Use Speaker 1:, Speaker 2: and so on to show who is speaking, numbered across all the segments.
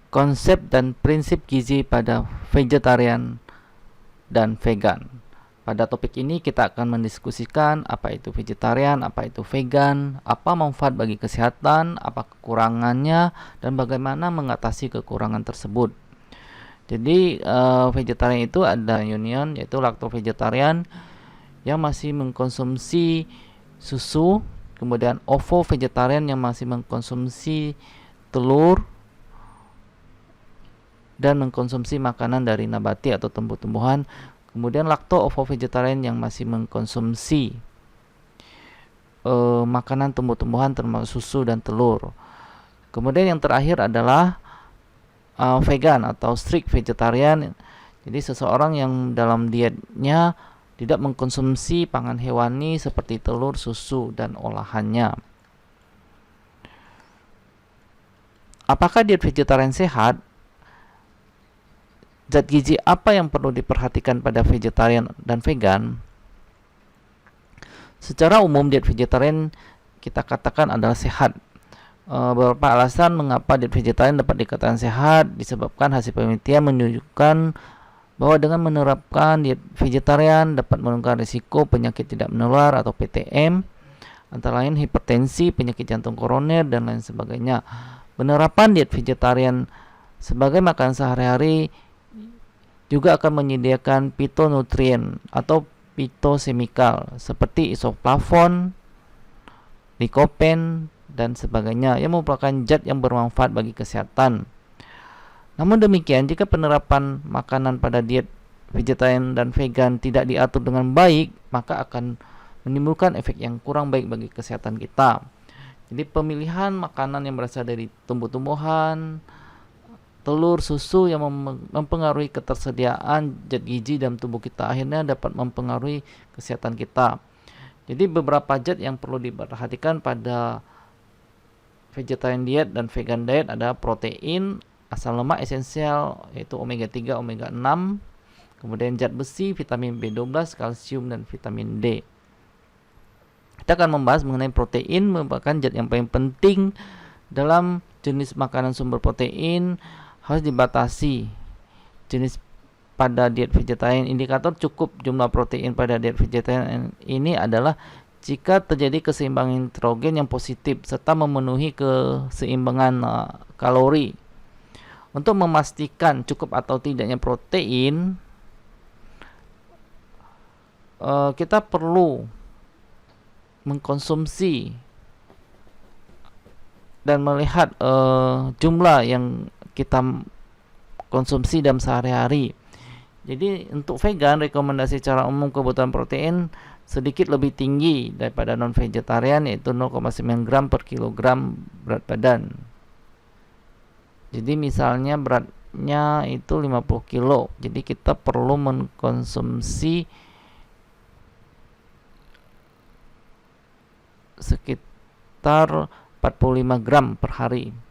Speaker 1: konsep dan prinsip gizi pada vegetarian dan vegan. Pada topik ini kita akan mendiskusikan apa itu vegetarian, apa itu vegan, apa manfaat bagi kesehatan, apa kekurangannya, dan bagaimana mengatasi kekurangan tersebut. Jadi vegetarian itu ada union, yaitu lacto-vegetarian yang masih mengkonsumsi susu, kemudian ovo-vegetarian yang masih mengkonsumsi telur dan mengkonsumsi makanan dari nabati atau tumbuh-tumbuhan. Kemudian lacto-ovo-vegetarian yang masih mengkonsumsi makanan tumbuh-tumbuhan termasuk susu dan telur. Kemudian yang terakhir adalah vegan atau strict vegetarian. Jadi seseorang yang dalam dietnya tidak mengkonsumsi pangan hewani seperti telur, susu, dan olahannya. Apakah diet vegetarian sehat? Zat gizi apa yang perlu diperhatikan pada vegetarian dan vegan? Secara umum diet vegetarian kita katakan adalah sehat. Beberapa alasan mengapa diet vegetarian dapat dikatakan sehat disebabkan hasil penelitian menunjukkan bahwa dengan menerapkan diet vegetarian dapat menurunkan risiko penyakit tidak menular atau PTM, antara lain hipertensi, penyakit jantung koroner, dan lain sebagainya. Penerapan diet vegetarian sebagai makanan sehari-hari juga akan menyediakan pitonutrien atau pitosemikal seperti isoflavon, lycopene, dan sebagainya yang merupakan zat yang bermanfaat bagi kesehatan. Namun demikian, jika penerapan makanan pada diet vegetarian dan vegan tidak diatur dengan baik, maka akan menimbulkan efek yang kurang baik bagi kesehatan kita. Jadi pemilihan makanan yang berasal dari tumbuh-tumbuhan, telur, susu yang mempengaruhi ketersediaan zat gizi dalam tubuh kita akhirnya dapat mempengaruhi kesehatan kita. Jadi beberapa zat yang perlu diperhatikan pada vegetarian diet dan vegan diet adalah protein, asam lemak esensial yaitu omega 3, omega 6, kemudian zat besi, vitamin B12, kalsium, dan vitamin D. Kita akan membahas mengenai protein, merupakan zat yang paling penting dalam jenis makanan sumber protein. Harus dibatasi jenis pada diet vegetarian. Indikator cukup jumlah protein pada diet vegetarian ini adalah jika terjadi keseimbangan nitrogen yang positif serta memenuhi keseimbangan kalori. Untuk memastikan cukup atau tidaknya protein, kita perlu mengkonsumsi dan melihat jumlah yang kita konsumsi dalam sehari-hari. Jadi untuk vegan, rekomendasi secara umum kebutuhan protein sedikit lebih tinggi daripada non-vegetarian, yaitu 0,9 gram per kilogram berat badan. Jadi misalnya beratnya itu 50 kilo, jadi kita perlu mengkonsumsi sekitar 45 gram per hari.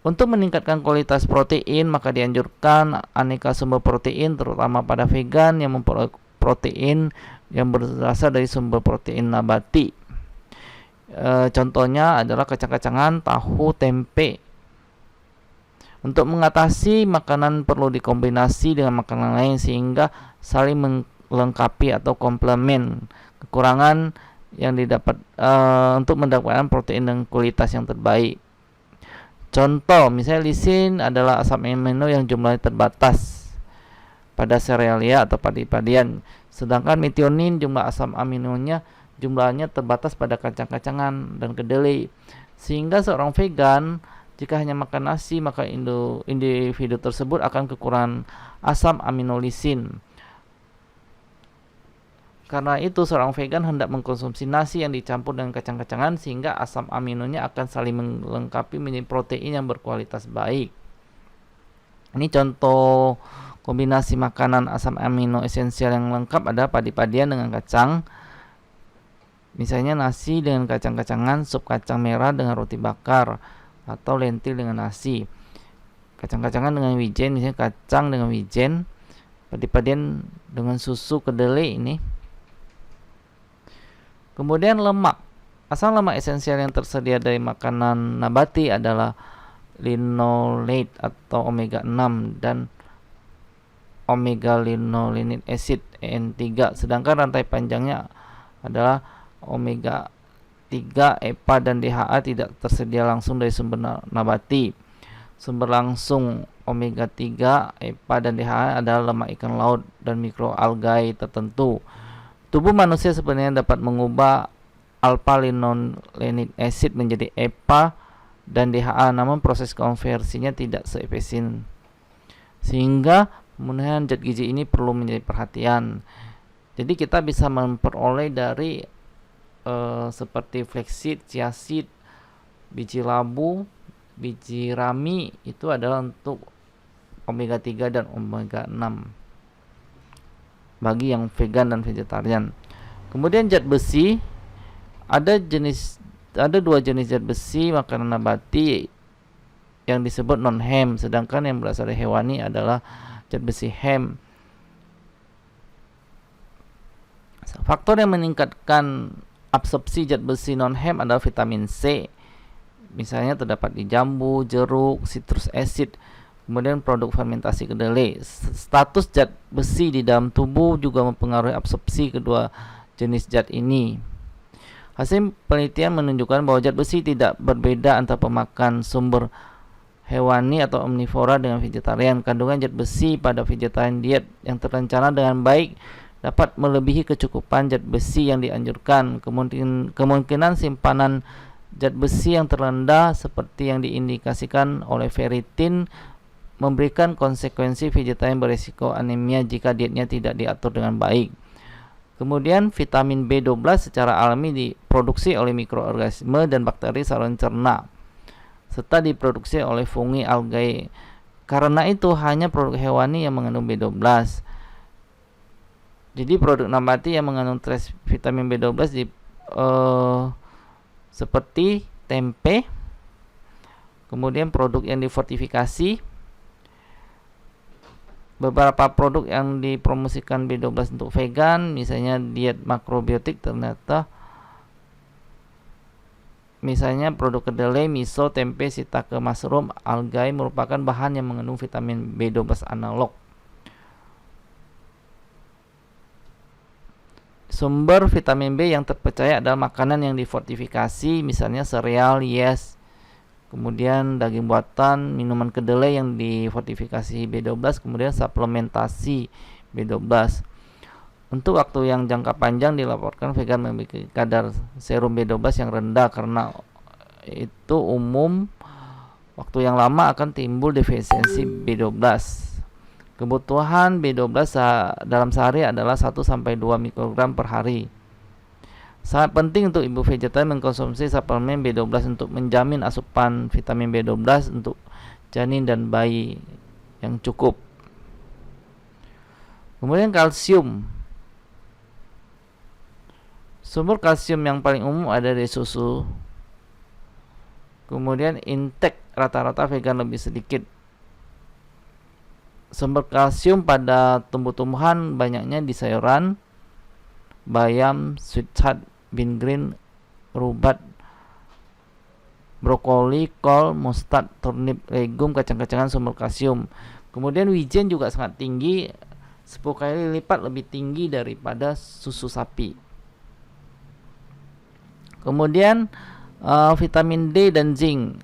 Speaker 1: Untuk meningkatkan kualitas protein, maka dianjurkan aneka sumber protein, terutama pada vegan yang memperoleh protein yang berasal dari sumber protein nabati. Contohnya adalah kacang-kacangan, tahu, tempe. Untuk mengatasi makanan perlu dikombinasi dengan makanan lain sehingga saling melengkapi atau komplement kekurangan yang didapat untuk mendapatkan protein dengan kualitas yang terbaik. Contoh, misalnya lisin adalah asam amino yang jumlahnya terbatas pada serealia atau padi-padian, sedangkan metionin jumlah asam aminonya jumlahnya terbatas pada kacang-kacangan dan kedelai. Sehingga seorang vegan jika hanya makan nasi, maka individu tersebut akan kekurangan asam amino lisin. Karena itu seorang vegan hendak mengkonsumsi nasi yang dicampur dengan kacang-kacangan sehingga asam aminonya akan saling melengkapi menjadi protein yang berkualitas baik. Ini contoh kombinasi makanan asam amino esensial yang lengkap ada padi-padian dengan kacang. Misalnya nasi dengan kacang-kacangan, sup kacang merah dengan roti bakar, atau lentil dengan nasi. Kacang-kacangan dengan wijen, misalnya kacang dengan wijen, padi-padian dengan susu kedelai ini. Kemudian lemak. Asam lemak esensial yang tersedia dari makanan nabati adalah linolate atau omega 6 dan omega linolenic acid N3, sedangkan rantai panjangnya adalah omega 3, EPA dan DHA tidak tersedia langsung dari sumber nabati. Sumber langsung omega 3, EPA dan DHA adalah lemak ikan laut dan mikroalgae tertentu. Tubuh manusia sebenarnya dapat mengubah alpha linolenic acid menjadi EPA dan DHA, namun proses konversinya tidak seefisien, sehingga pemenuhan zat gizi ini perlu menjadi perhatian. Jadi kita bisa memperoleh dari seperti flaxseed, chia seed, biji labu, biji rami, itu adalah untuk omega 3 dan omega 6 bagi yang vegan dan vegetarian. Kemudian zat besi, ada dua jenis zat besi makanan nabati yang disebut non-hem, sedangkan yang berasal dari hewani adalah zat besi hem. Faktor yang meningkatkan absorpsi zat besi non-hem adalah vitamin C. Misalnya terdapat di jambu, jeruk, citrus acid, kemudian produk fermentasi kedelai. Status zat besi di dalam tubuh juga mempengaruhi absorpsi kedua jenis zat ini. Hasil penelitian menunjukkan bahwa zat besi tidak berbeda antara pemakan sumber hewani atau omnivora dengan vegetarian. Kandungan zat besi pada vegetarian diet yang terencana dengan baik dapat melebihi kecukupan zat besi yang dianjurkan. Kemungkinan simpanan zat besi yang terendah seperti yang diindikasikan oleh ferritin memberikan konsekuensi vegetarian berisiko anemia jika dietnya tidak diatur dengan baik. Kemudian vitamin B12 secara alami diproduksi oleh mikroorganisme dan bakteri saluran cerna, serta diproduksi oleh fungi algae. Karena itu hanya produk hewani yang mengandung B12. Jadi produk nabati yang mengandung trace vitamin B12 seperti tempe, kemudian produk yang difortifikasi, beberapa produk yang dipromosikan B12 untuk vegan, misalnya diet makrobiotik, ternyata misalnya produk kedelai, miso, tempe, shiitake, mushroom, algae merupakan bahan yang mengandung vitamin B12 analog. Sumber vitamin B yang terpercaya adalah makanan yang difortifikasi, misalnya sereal, yes, kemudian daging buatan, minuman kedelai yang difortifikasi B12, kemudian suplementasi B12. Untuk waktu yang jangka panjang dilaporkan vegan memiliki kadar serum B12 yang rendah, karena itu umum waktu yang lama akan timbul defisiensi B12. Kebutuhan B12 dalam sehari adalah 1-2 mikrogram per hari. Sangat penting untuk ibu vegetarian mengkonsumsi suplemen B12 untuk menjamin asupan vitamin B12 untuk janin dan bayi yang cukup. Kemudian kalsium. Sumber kalsium yang paling umum ada dari susu. Kemudian intake rata-rata vegan lebih sedikit. Sumber kalsium pada tumbuh-tumbuhan banyaknya di sayuran, bayam, sweet chard, bean green, rubat, brokoli, kol, mustard, turnip, legum, kacang-kacangan sumber kalsium. Kemudian wijen juga sangat tinggi, 10 kali lipat lebih tinggi daripada susu sapi. Kemudian vitamin D dan zinc.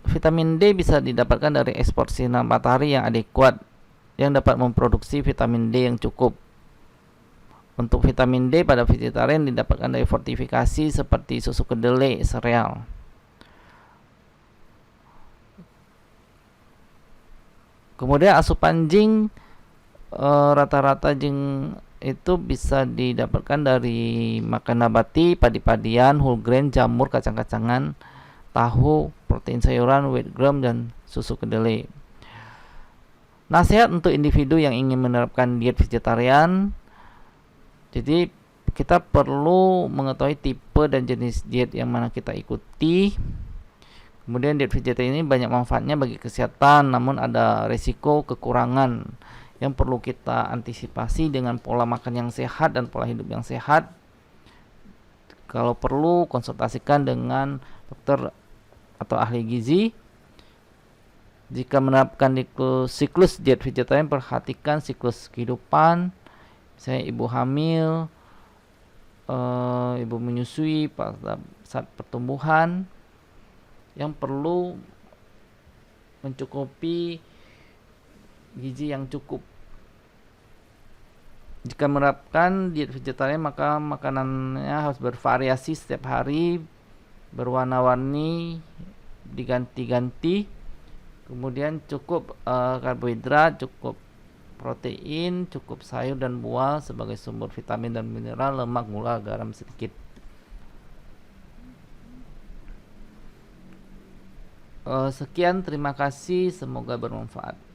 Speaker 1: Vitamin D bisa didapatkan dari eksposisi sinar matahari yang adekuat, yang dapat memproduksi vitamin D yang cukup. Untuk vitamin D pada vegetarian didapatkan dari fortifikasi seperti susu kedelai, sereal. Kemudian asupan zinc, rata-rata zinc itu bisa didapatkan dari makan nabati, padi-padian, whole grain, jamur, kacang-kacangan, tahu, protein sayuran, wheat gram, dan susu kedelai. Nasihat untuk individu yang ingin menerapkan diet vegetarian. Jadi kita perlu mengetahui tipe dan jenis diet yang mana kita ikuti. Kemudian diet vegetarian ini banyak manfaatnya bagi kesehatan, namun ada resiko kekurangan yang perlu kita antisipasi dengan pola makan yang sehat dan pola hidup yang sehat. Kalau perlu konsultasikan dengan dokter atau ahli gizi. Jika menerapkan siklus diet vegetarian, perhatikan siklus kehidupan, misalnya ibu hamil, ibu menyusui, pada saat pertumbuhan, yang perlu mencukupi gizi yang cukup. Jika menerapkan diet vegetarian, maka makanannya harus bervariasi setiap hari, berwarna-warni, diganti-ganti. Kemudian cukup karbohidrat, cukup protein, cukup sayur dan buah sebagai sumber vitamin dan mineral, lemak, gula, garam sedikit. Sekian, terima kasih, semoga bermanfaat.